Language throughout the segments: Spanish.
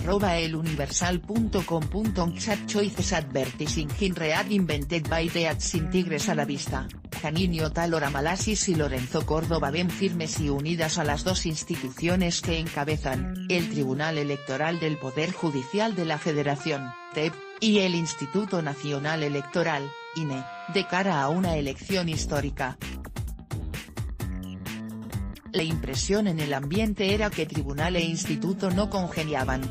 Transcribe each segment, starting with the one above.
@eluniversal.com. Choices advertising in read invented by the ads sin tigres a la vista. Janine Otalora Malasis y Lorenzo Córdoba ven firmes y unidas a las dos instituciones que encabezan, el Tribunal Electoral del Poder Judicial de la Federación, TEP, y el Instituto Nacional Electoral, INE, de cara a una elección histórica. La impresión en el ambiente era que tribunal e instituto no congeniaban.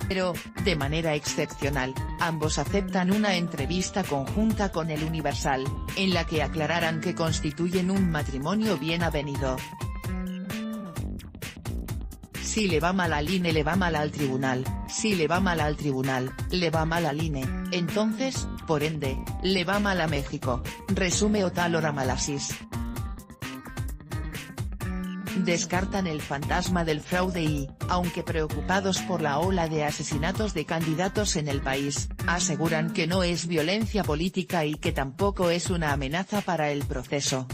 Pero, de manera excepcional, ambos aceptan una entrevista conjunta con El Universal, en la que aclararan que constituyen un matrimonio bien avenido. Si le va mal al INE le va mal al tribunal, si le va mal al tribunal, le va mal al INE, entonces, por ende, le va mal a México, resume Otalora Malasis. Descartan el fantasma del fraude y, aunque preocupados por la ola de asesinatos de candidatos en el país, aseguran que no es violencia política y que tampoco es una amenaza para el proceso.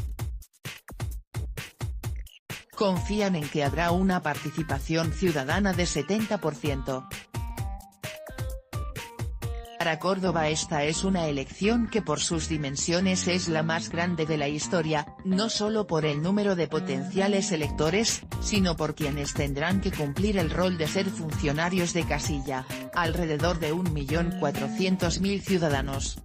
Confían en que habrá una participación ciudadana de 70%. Para Córdoba esta es una elección que por sus dimensiones es la más grande de la historia, no solo por el número de potenciales electores, sino por quienes tendrán que cumplir el rol de ser funcionarios de casilla, alrededor de 1.400.000 ciudadanos.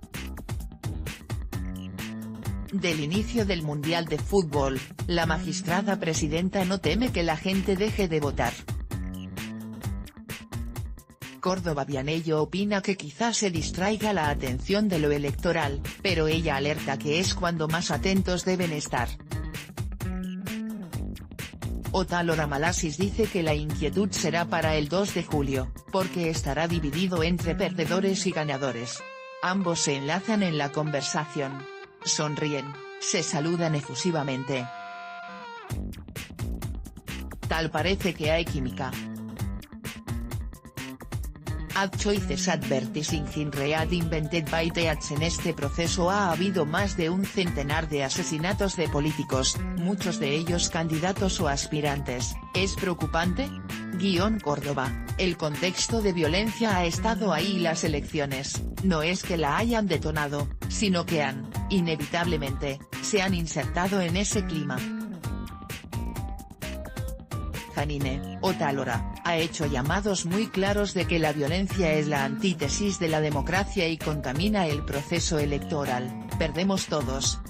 Del inicio del Mundial de Fútbol, la magistrada presidenta no teme que la gente deje de votar. Córdoba Vianello opina que quizás se distraiga la atención de lo electoral, pero ella alerta que es cuando más atentos deben estar. Otalora Malasis dice que la inquietud será para el 2 de julio, porque estará dividido entre perdedores y ganadores. Ambos se enlazan en la conversación. Sonríen, se saludan efusivamente. Tal parece que hay química. Ad choices advertising in read invented by the ads. En este proceso ha habido más de un centenar de asesinatos de políticos, muchos de ellos candidatos o aspirantes. ¿Es preocupante? Córdoba, el contexto de violencia ha estado ahí y las elecciones, no es que la hayan detonado, sino que han, inevitablemente, se han insertado en ese clima. Janine Otalora ha hecho llamados muy claros de que la violencia es la antítesis de la democracia y contamina el proceso electoral, perdemos todos.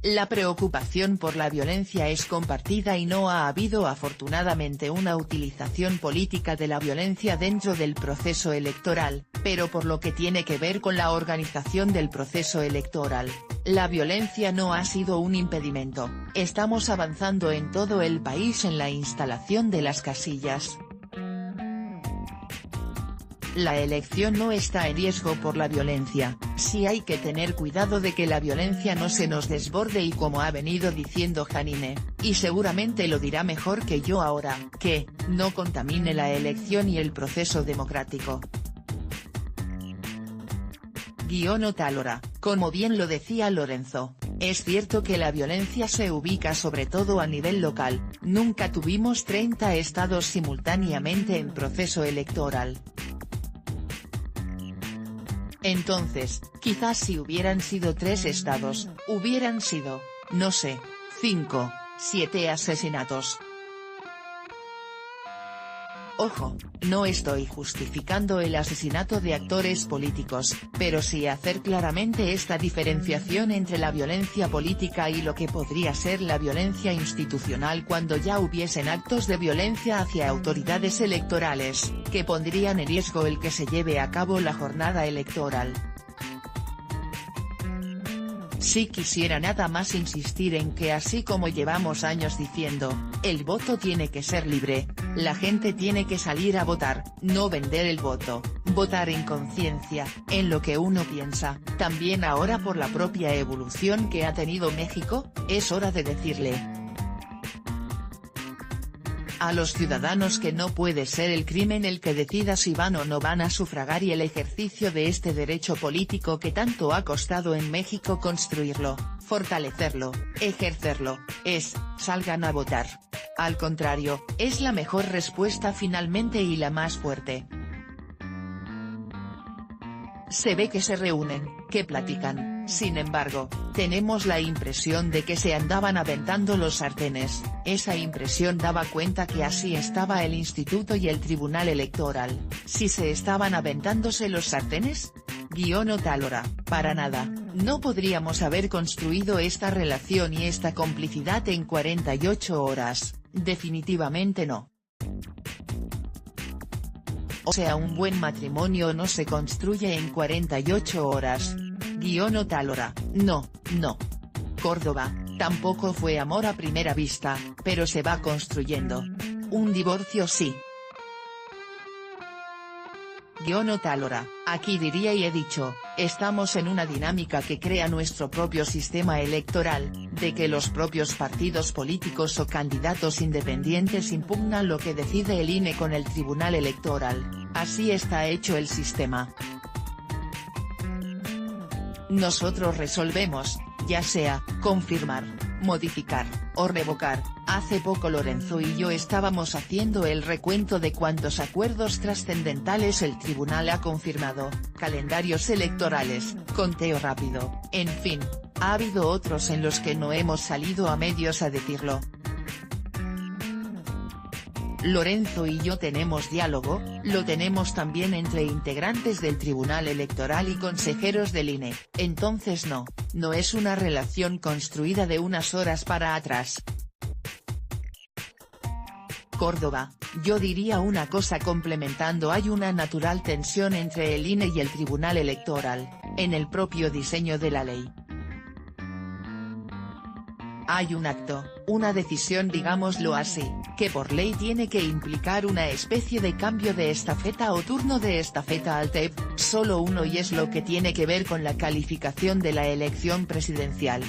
La preocupación por la violencia es compartida y no ha habido afortunadamente una utilización política de la violencia dentro del proceso electoral, pero por lo que tiene que ver con la organización del proceso electoral, la violencia no ha sido un impedimento, estamos avanzando en todo el país en la instalación de las casillas. La elección no está en riesgo por la violencia, sí hay que tener cuidado de que la violencia no se nos desborde y como ha venido diciendo Janine, y seguramente lo dirá mejor que yo ahora, que, no contamine la elección y el proceso democrático. Otalora, como bien lo decía Lorenzo, es cierto que la violencia se ubica sobre todo a nivel local, nunca tuvimos 30 estados simultáneamente en proceso electoral. Entonces, quizás si hubieran sido 3 estados, hubieran sido, no sé, 5, 7 asesinatos. Ojo, no estoy justificando el asesinato de actores políticos, pero sí hacer claramente esta diferenciación entre la violencia política y lo que podría ser la violencia institucional cuando ya hubiesen actos de violencia hacia autoridades electorales, que pondrían en riesgo el que se lleve a cabo la jornada electoral. Sí quisiera nada más insistir en que así como llevamos años diciendo, el voto tiene que ser libre, la gente tiene que salir a votar, no vender el voto, votar en conciencia, en lo que uno piensa, también ahora por la propia evolución que ha tenido México, es hora de decirle. a los ciudadanos que no puede ser el crimen el que decida si van o no van a sufragar y el ejercicio de este derecho político que tanto ha costado en México construirlo, fortalecerlo, ejercerlo, salgan a votar. Al contrario, es la mejor respuesta finalmente y la más fuerte. Se ve que se reúnen, que platican, sin embargo, tenemos la impresión de que se andaban aventando los sartenes, esa impresión daba cuenta que así estaba el instituto y el tribunal electoral, ¿si se estaban aventándose los sartenes? Otalora, para nada, no podríamos haber construido esta relación y esta complicidad en 48 horas, definitivamente no. O sea, un buen matrimonio no se construye en 48 horas. Otalora, no. Córdoba, tampoco fue amor a primera vista, pero se va construyendo. Un divorcio sí. Otalora, aquí diría y he dicho, estamos en una dinámica que crea nuestro propio sistema electoral, de que los propios partidos políticos o candidatos independientes impugnan lo que decide el INE con el Tribunal Electoral, así está hecho el sistema. Nosotros resolvemos, ya sea, confirmar, modificar, o revocar. Hace poco Lorenzo y yo estábamos haciendo el recuento de cuántos acuerdos trascendentales el tribunal ha confirmado, calendarios electorales, conteo rápido, en fin, ha habido otros en los que no hemos salido a medios a decirlo. Lorenzo y yo tenemos diálogo, lo tenemos también entre integrantes del Tribunal Electoral y consejeros del INE, entonces no es una relación construida de unas horas para atrás. Córdoba, yo diría una cosa complementando, hay una natural tensión entre el INE y el Tribunal Electoral, en el propio diseño de la ley. Hay un acto, una decisión digámoslo así, que por ley tiene que implicar una especie de cambio de estafeta o turno de estafeta al TEP, solo uno y es lo que tiene que ver con la calificación de la elección presidencial.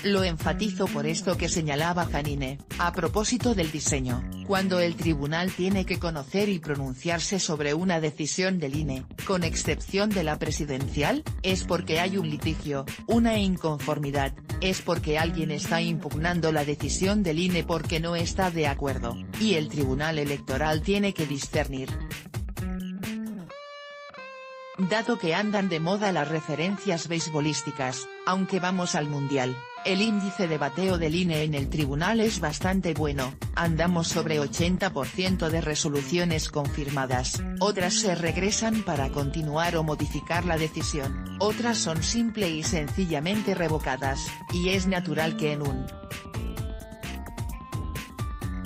Lo enfatizo por esto que señalaba Janine, a propósito del diseño, cuando el tribunal tiene que conocer y pronunciarse sobre una decisión del INE, con excepción de la presidencial, es porque hay un litigio, una inconformidad, es porque alguien está impugnando la decisión del INE porque no está de acuerdo, y el tribunal electoral tiene que discernir. Dado que andan de moda las referencias beisbolísticas, aunque vamos al mundial, el índice de bateo del INE en el tribunal es bastante bueno, andamos sobre 80% de resoluciones confirmadas, otras se regresan para continuar o modificar la decisión, otras son simple y sencillamente revocadas, y es natural que en un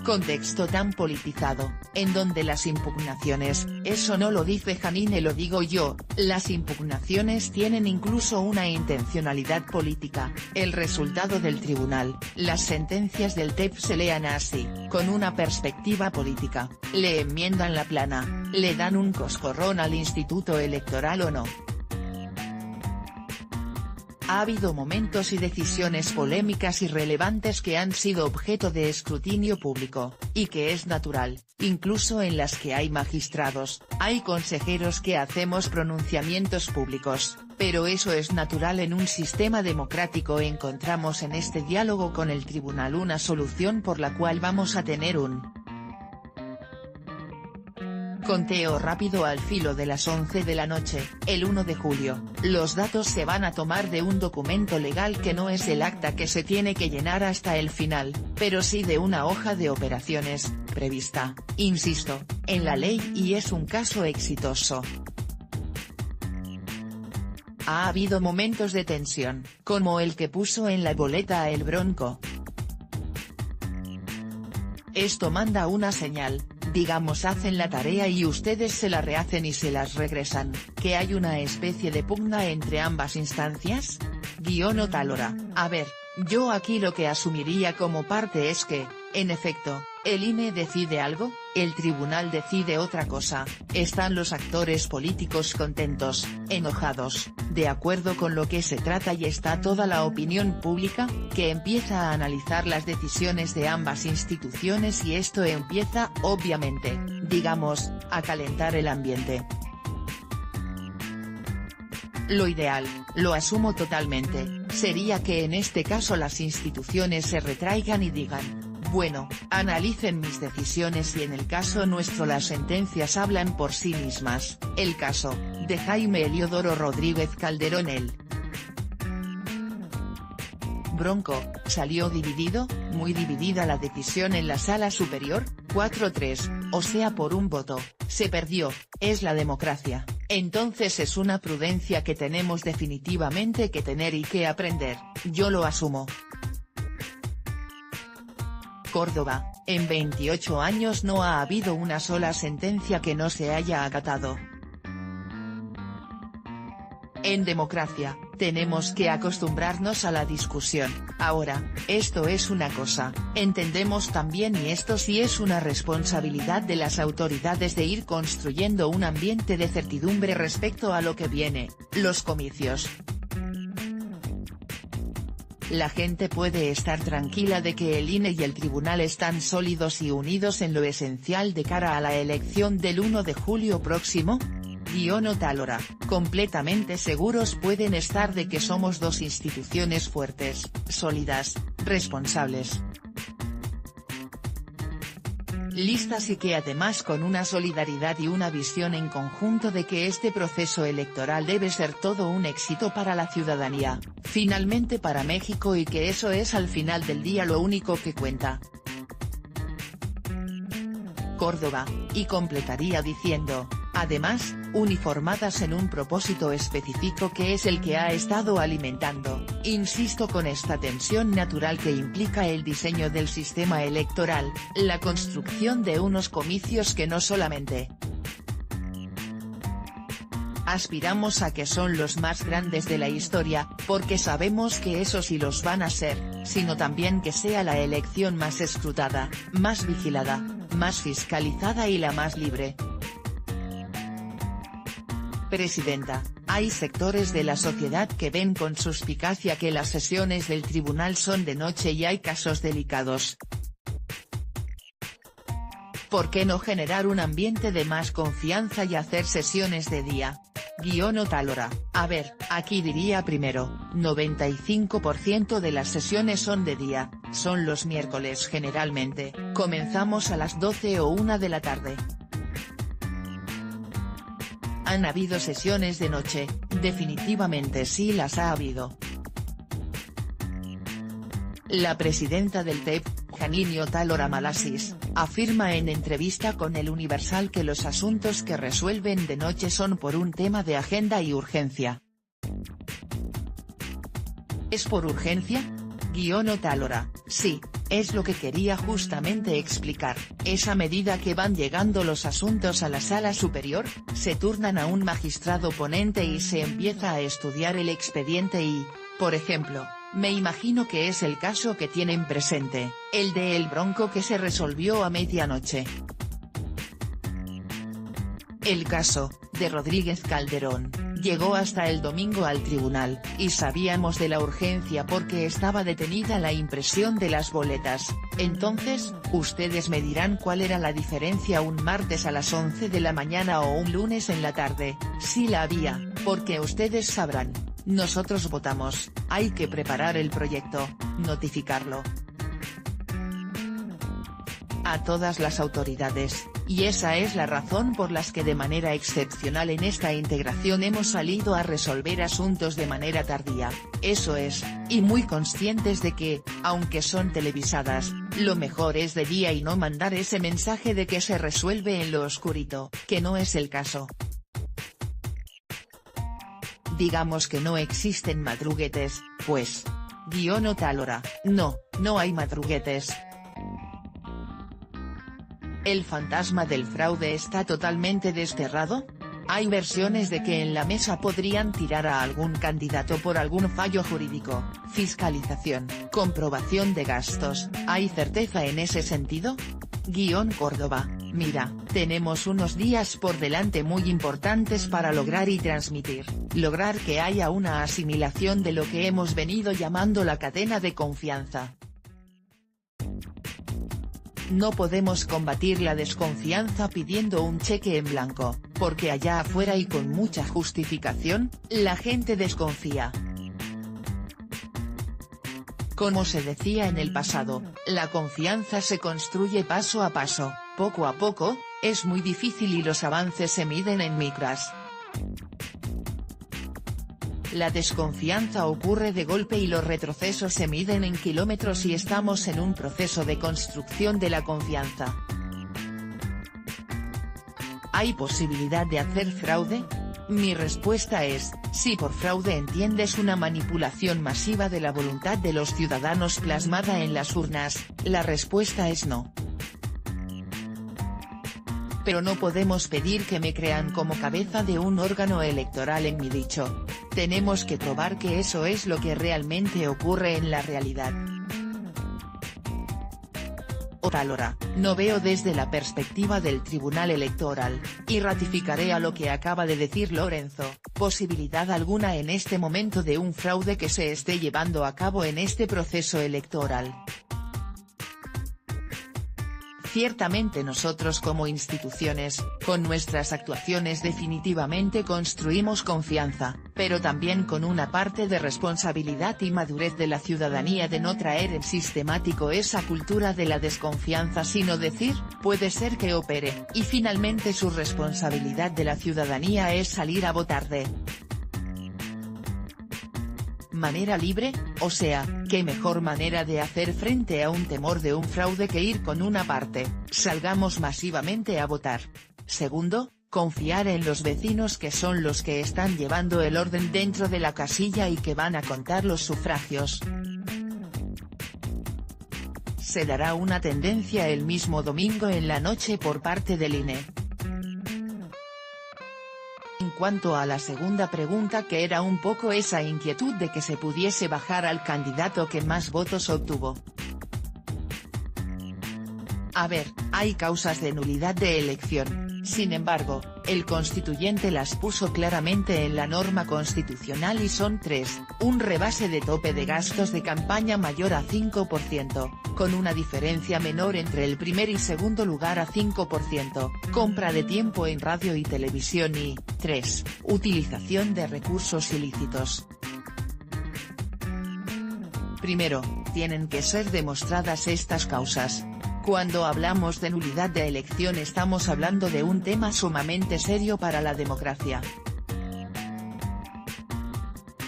contexto tan politizado, en donde las impugnaciones, eso no lo dice Janine lo digo yo, las impugnaciones tienen incluso una intencionalidad política, el resultado del tribunal, las sentencias del TEP se lean así, con una perspectiva política, le enmiendan la plana, le dan un coscorrón al instituto electoral o no. Ha habido momentos y decisiones polémicas y relevantes que han sido objeto de escrutinio público, y que es natural, incluso en las que hay magistrados, hay consejeros que hacemos pronunciamientos públicos, pero eso es natural en un sistema democrático. Encontramos en este diálogo con el tribunal una solución por la cual vamos a tener un conteo rápido al filo de las 11 de la noche, el 1 de julio, los datos se van a tomar de un documento legal que no es el acta que se tiene que llenar hasta el final, pero sí de una hoja de operaciones, prevista, insisto, en la ley y es un caso exitoso. Ha habido momentos de tensión, como el que puso en la boleta a El Bronco. Esto manda una señal. Digamos hacen la tarea y ustedes se la rehacen y se las regresan, ¿que hay una especie de pugna entre ambas instancias? Otalora, a ver, yo aquí lo que asumiría como parte es que, en efecto, el INE decide algo, El tribunal decide otra cosa, están los actores políticos contentos, enojados, de acuerdo con lo que se trata y está toda la opinión pública, que empieza a analizar las decisiones de ambas instituciones y esto empieza, obviamente, digamos, a calentar el ambiente. Lo ideal, lo asumo totalmente, sería que en este caso las instituciones se retraigan y digan: bueno, analicen mis decisiones y en el caso nuestro las sentencias hablan por sí mismas. El caso, de Jaime Eliodoro Rodríguez Calderón el Bronco, salió dividido, muy dividida la decisión en la Sala Superior, 4-3, o sea por un voto, se perdió, es la democracia, entonces es una prudencia que tenemos definitivamente que tener y que aprender, yo lo asumo. Córdoba, en 28 años no ha habido una sola sentencia que no se haya acatado. En democracia, tenemos que acostumbrarnos a la discusión, ahora, esto es una cosa, entendemos también y esto sí es una responsabilidad de las autoridades de ir construyendo un ambiente de certidumbre respecto a lo que viene, los comicios. La gente puede estar tranquila de que el INE y el tribunal están sólidos y unidos en lo esencial de cara a la elección del 1 de julio próximo. Otálora, completamente seguros pueden estar de que somos dos instituciones fuertes, sólidas, responsables, listas y que además con una solidaridad y una visión en conjunto de que este proceso electoral debe ser todo un éxito para la ciudadanía, finalmente para México y que eso es al final del día lo único que cuenta. Córdoba, y completaría diciendo, además, uniformadas en un propósito específico que es el que ha estado alimentando, insisto con esta tensión natural que implica el diseño del sistema electoral, la construcción de unos comicios que no solamente aspiramos a que son los más grandes de la historia, porque sabemos que esos sí los van a ser, sino también que sea la elección más escrutada, más vigilada, más fiscalizada y la más libre. Presidenta, hay sectores de la sociedad que ven con suspicacia que las sesiones del tribunal son de noche y hay casos delicados. ¿Por qué no generar un ambiente de más confianza y hacer sesiones de día? Otálora, a ver, aquí diría primero, 95% de las sesiones son de día, son los miércoles generalmente, comenzamos a las 12 o 1 de la tarde. ¿Han habido sesiones de noche? Definitivamente sí las ha habido. La presidenta del TEP, Janine Otálora Malasis, afirma en entrevista con El Universal que los asuntos que resuelven de noche son por un tema de agenda y urgencia. ¿Es por urgencia? Otálora, sí, es lo que quería justamente explicar, esa medida que van llegando los asuntos a la Sala Superior, se turnan a un magistrado ponente y se empieza a estudiar el expediente y, por ejemplo, me imagino que es el caso que tienen presente, el de El Bronco que se resolvió a medianoche. El caso, de Rodríguez Calderón, llegó hasta el domingo al tribunal, y sabíamos de la urgencia porque estaba detenida la impresión de las boletas, entonces, ustedes me dirán cuál era la diferencia un martes a las 11 de la mañana o un lunes en la tarde, si la había, porque ustedes sabrán. Nosotros votamos, hay que preparar el proyecto, notificarlo a todas las autoridades, y esa es la razón por las que de manera excepcional en esta integración hemos salido a resolver asuntos de manera tardía, eso es, y muy conscientes de que, aunque son televisadas, lo mejor es de día y no mandar ese mensaje de que se resuelve en lo oscurito, que no es el caso. Digamos que no existen madruguetes, pues. Otálora, no hay madruguetes. ¿El fantasma del fraude está totalmente desterrado? Hay versiones de que en la mesa podrían tirar a algún candidato por algún fallo jurídico, fiscalización, comprobación de gastos, ¿hay certeza en ese sentido? Córdoba, Mira, tenemos unos días por delante muy importantes para lograr y transmitir, lograr que haya una asimilación de lo que hemos venido llamando la cadena de confianza. No podemos combatir la desconfianza pidiendo un cheque en blanco, porque allá afuera y con mucha justificación, la gente desconfía. Como se decía en el pasado, la confianza se construye paso a paso, poco a poco, es muy difícil y los avances se miden en micras. La desconfianza ocurre de golpe y los retrocesos se miden en kilómetros y estamos en un proceso de construcción de la confianza. ¿Hay posibilidad de hacer fraude? Mi respuesta es, si por fraude entiendes una manipulación masiva de la voluntad de los ciudadanos plasmada en las urnas, la respuesta es no. Pero no podemos pedir que me crean como cabeza de un órgano electoral en mi dicho. Tenemos que probar que eso es lo que realmente ocurre en la realidad. Otálora, no veo desde la perspectiva del Tribunal Electoral, y ratificaré a lo que acaba de decir Lorenzo, posibilidad alguna en este momento de un fraude que se esté llevando a cabo en este proceso electoral. Ciertamente nosotros como instituciones, con nuestras actuaciones definitivamente construimos confianza, pero también con una parte de responsabilidad y madurez de la ciudadanía de no traer en sistemático esa cultura de la desconfianza sino decir, puede ser que opere, y finalmente su responsabilidad de la ciudadanía es salir a votar de manera libre, o sea, qué mejor manera de hacer frente a un temor de un fraude que ir con una parte, salgamos masivamente a votar. Segundo, confiar en los vecinos que son los que están llevando el orden dentro de la casilla y que van a contar los sufragios. Se dará una tendencia el mismo domingo en la noche por parte del INE. En cuanto a la segunda pregunta que era un poco esa inquietud de que se pudiese bajar al candidato que más votos obtuvo. A ver, hay causas de nulidad de elección, sin embargo, el constituyente las puso claramente en la norma constitucional y son 3, un rebase de tope de gastos de campaña mayor a 5%, con una diferencia menor entre el primer y segundo lugar a 5%, compra de tiempo en radio y televisión y, 3, utilización de recursos ilícitos. Primero, tienen que ser demostradas estas causas. Cuando hablamos de nulidad de elección estamos hablando de un tema sumamente serio para la democracia.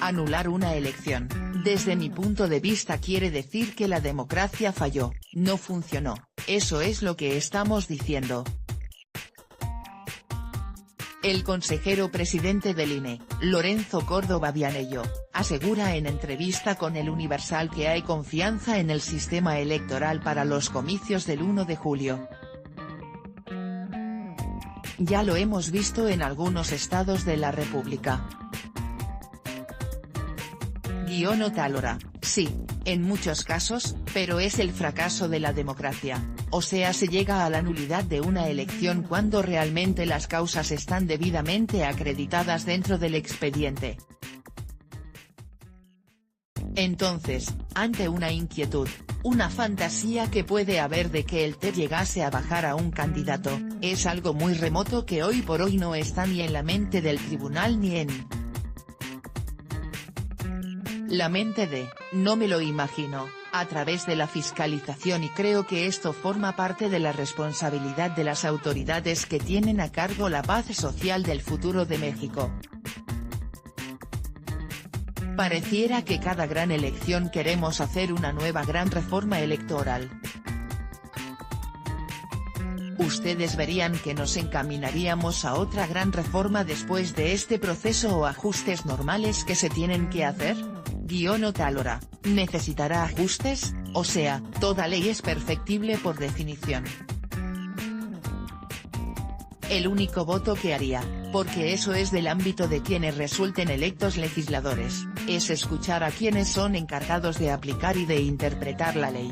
Anular una elección, desde mi punto de vista quiere decir que la democracia falló, no funcionó, eso es lo que estamos diciendo. El consejero presidente del INE, Lorenzo Córdoba Vianello, asegura en entrevista con El Universal que hay confianza en el sistema electoral para los comicios del 1 de julio. Ya lo hemos visto en algunos estados de la República. Otálora, sí, en muchos casos, pero es el fracaso de la democracia, o sea se llega a la nulidad de una elección cuando realmente las causas están debidamente acreditadas dentro del expediente. Entonces, ante una inquietud, una fantasía que puede haber de que el TEP llegase a bajar a un candidato, es algo muy remoto que hoy por hoy no está ni en la mente del tribunal ni en la mente de, no me lo imagino, a través de la fiscalización y creo que esto forma parte de la responsabilidad de las autoridades que tienen a cargo la paz social del futuro de México. Pareciera que cada gran elección queremos hacer una nueva gran reforma electoral. ¿Ustedes verían que nos encaminaríamos a otra gran reforma después de este proceso o ajustes normales que se tienen que hacer? Otálora, ¿necesitará ajustes? O sea, toda ley es perfectible por definición. El único voto que haría, porque eso es del ámbito de quienes resulten electos legisladores, es escuchar a quienes son encargados de aplicar y de interpretar la ley.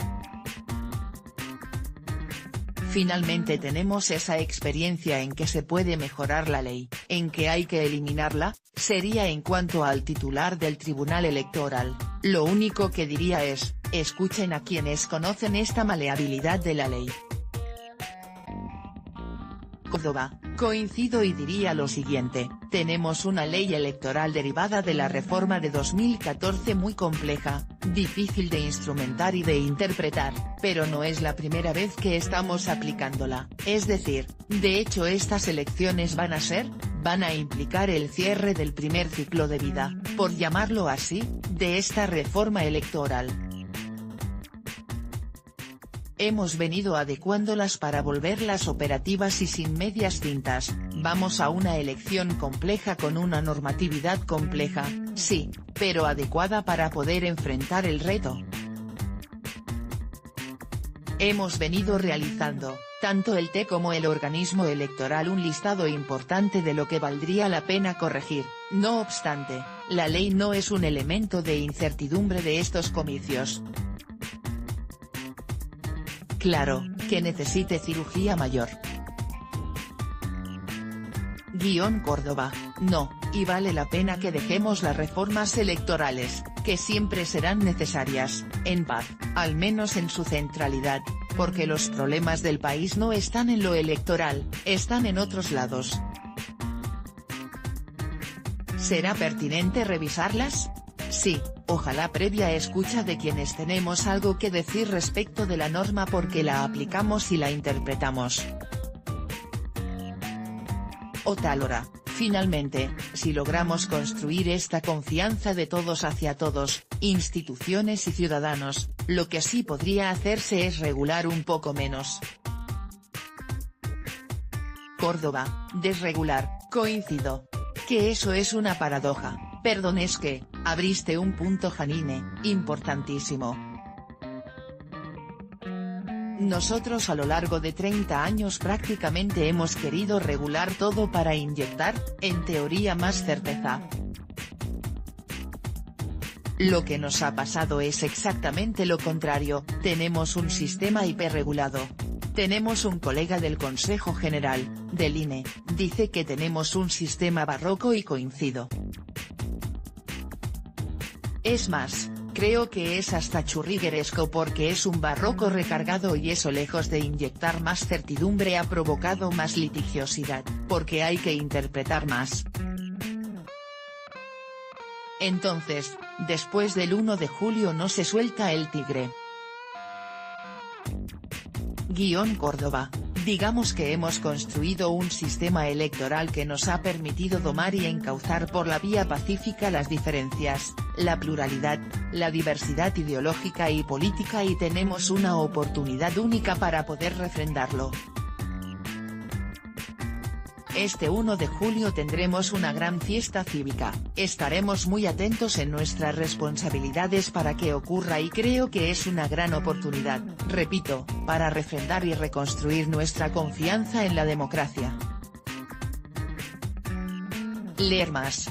Finalmente tenemos esa experiencia en que se puede mejorar la ley, en que hay que eliminarla, sería en cuanto al titular del Tribunal Electoral, lo único que diría es, escuchen a quienes conocen esta maleabilidad de la ley. Córdoba, coincido y diría lo siguiente, tenemos una ley electoral derivada de la reforma de 2014 muy compleja, difícil de instrumentar y de interpretar, pero no es la primera vez que estamos aplicándola, es decir, de hecho estas elecciones van a implicar el cierre del primer ciclo de vida, por llamarlo así, de esta reforma electoral. Hemos venido adecuándolas para volverlas operativas y sin medias tintas, vamos a una elección compleja con una normatividad compleja, sí, pero adecuada para poder enfrentar el reto. Hemos venido realizando, tanto el TE como el organismo electoral un listado importante de lo que valdría la pena corregir, no obstante, la ley no es un elemento de incertidumbre de estos comicios. Claro, que necesite cirugía mayor. Córdoba, no, y vale la pena que dejemos las reformas electorales, que siempre serán necesarias, en paz, al menos en su centralidad, porque los problemas del país no están en lo electoral, están en otros lados. ¿Será pertinente revisarlas? Sí, ojalá previa escucha de quienes tenemos algo que decir respecto de la norma porque la aplicamos y la interpretamos. O tal hora, finalmente, si logramos construir esta confianza de todos hacia todos, instituciones y ciudadanos, lo que sí podría hacerse es regular un poco menos. Córdoba, desregular, coincido. Que eso es una paradoja, perdón es que, abriste un punto Janine, importantísimo. Nosotros a lo largo de 30 años prácticamente hemos querido regular todo para inyectar, en teoría más certeza. Lo que nos ha pasado es exactamente lo contrario, tenemos un sistema hiperregulado. Tenemos un colega del Consejo General, del INE, dice que tenemos un sistema barroco y coincido. Es más, creo que es hasta churrigueresco porque es un barroco recargado y eso lejos de inyectar más certidumbre ha provocado más litigiosidad, porque hay que interpretar más. Entonces, después del 1 de julio no se suelta el tigre. Córdoba, digamos que hemos construido un sistema electoral que nos ha permitido domar y encauzar por la vía pacífica las diferencias, la pluralidad, la diversidad ideológica y política y tenemos una oportunidad única para poder refrendarlo. Este 1 de julio tendremos una gran fiesta cívica, estaremos muy atentos en nuestras responsabilidades para que ocurra y creo que es una gran oportunidad, repito, para refrendar y reconstruir nuestra confianza en la democracia. Leer más.